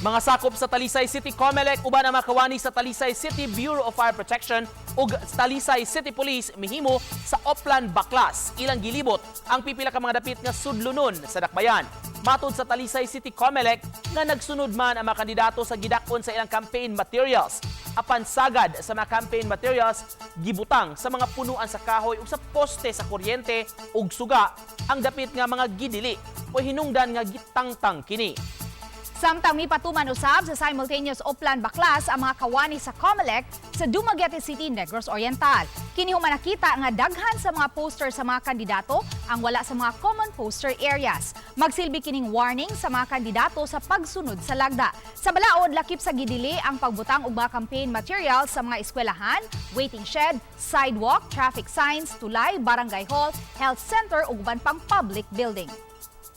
Mga sakop sa Talisay City Comelec uban ang makawani sa Talisay City Bureau of Fire Protection ug Talisay City Police mihimo sa Oplan Baklas. Ilang gilibot ang pipila ka mga dapit nga sudlunon sa dakbayan. Matod sa Talisay City Comelec nga nagsunod man ang mga kandidato sa gidakon sa ilang campaign materials. Apan sagad sa mga campaign materials gibutang sa mga punuan sa kahoy ug sa poste sa kuryente ug suga ang dapit nga mga gidili o hinungdan nga gitangtang kini. Samtang mipatuman usab sa simultaneous Oplan Baklas ang mga kawani sa Comelec sa Dumaguete City, Negros Oriental. Kini human nakita nga daghan sa mga poster sa mga kandidato ang wala sa mga common poster areas. Magsilbi kining warning sa mga kandidato sa pagsunod sa lagda. Sa balaod, lakip sa gidili ang pagbutang og mga campaign materials sa mga eskwelahan, waiting shed, sidewalk, traffic signs, tulay, barangay hall, health center ug uban pang public building.